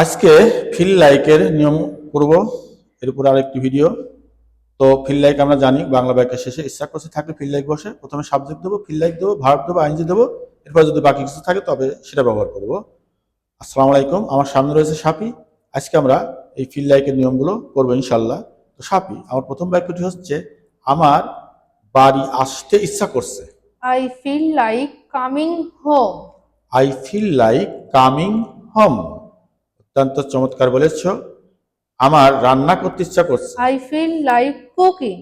আজকে ফিল লাইকের নিয়ম করব, এর উপর আরেকটি ভিডিও। তো ফিল লাইক আমরা জানি বাংলা বাক্যের শেষে ইচ্ছা করছে থাকলে ফিল লাইক বসে, প্রথমে সাবজেক্ট দেবো, ফিল লাইক দেবো, ভার্ব দেবো, আইনজি দেবো, এরপর যদি বাকি কিছু থাকে তবে সেটা ব্যবহার করব। আসসালামু আলাইকুম, আমার সামনে রয়েছে সাপি। আজকে আমরা এই ফিল লাইকের নিয়মগুলো করবো ইনশাল্লাহ। তো সাপি, আমার প্রথম বাক্যটি হচ্ছে আমার বাড়ি আসতে ইচ্ছা করছে। I feel like coming home. I feel like coming home. অত্যন্ত চমৎকার বলেছ। আমার রান্না করতে ইচ্ছা করছে। I feel like cooking.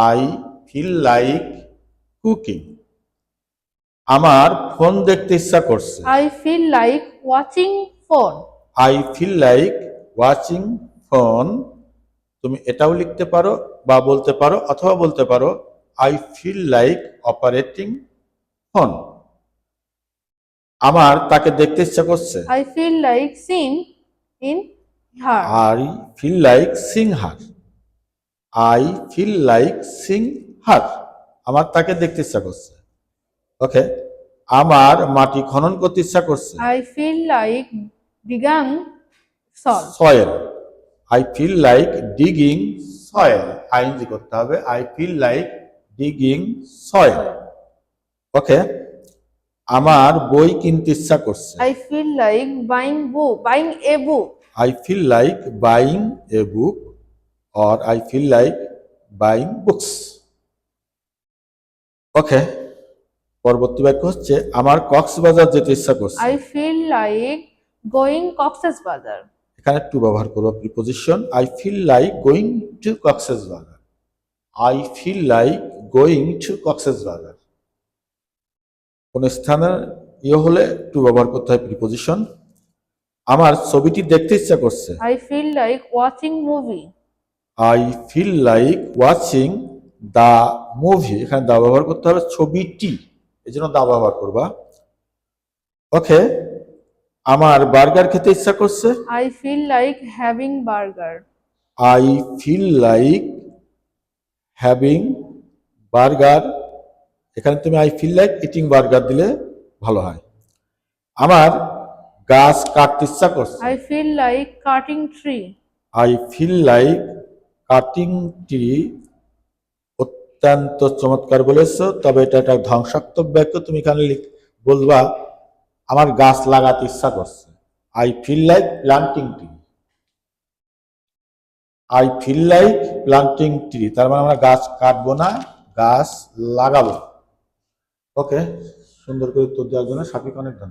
I feel like cooking. আমার ফোন দেখতে ইচ্ছা করছে। I feel like watching phone. I feel like watching phone. তুমি এটাও লিখতে পারো বা বলতে পারো, অথবা বলতে পারো I feel like operating phone. আমার তাকে দেখতে ইচ্ছা করছে। I feel like seeing in her. I feel like sing her. I feel like sing her. আমার তাকে দেখতে ইচ্ছা করছে। ওকে। আমার মাটি খনন করতে ইচ্ছা করছে। I feel like digging salt. Soil. I feel like digging soil. আইনজি করতে হবে। I feel like digging soil. Okay. আমার বই কিনতে ইচ্ছা করছে। I feel like buying a book. I feel like buying a book or I feel like buying books. Okay. পরবর্তী বাক্য হচ্ছে আমার কক্সবাজার যেতে ইচ্ছা করছে। I feel like going Cox's Bazar. এখানে টু ব্যবহার করবো preposition. I feel like going to Cox's Bazar. I feel like going to Cox's Bazar. কোন স্থানে হলে টু ব্যবহার করতে হয় প্রিপোজিশন। আমার ছবিটি দেখতে ইচ্ছা করছে। I feel like watching movie. I feel like watching the movie. এখানে দা ব্যবহার করতে হবে ছবিটি, এই জন্য দা ব্যবহার করবা। ওকে। আমার বার্গার খেতে ইচ্ছা করছে। I feel like having burger. I feel like having burger. এখানে তুমি I feel like eating burger দিলে ভালো হয়। আমার গাছ কাটতে ইচ্ছা করছে। I feel like cutting tree. I feel like cutting tree. অত্যন্ত চমৎকার বলেছো, তবে এটা একটা ধ্বংসাত্মক বাক্য। তুমি এখানে বলবা আমার গাছ লাগাতে ইচ্ছা করছে। I feel like planting tree. I feel like planting tree, তার মানে আমরা গাছ কাটবো না, গাছ লাগাবো। ওকে। সুন্দর করে উত্তর দেওয়ার জন্য সাপিক অনেক ধন্যবাদ।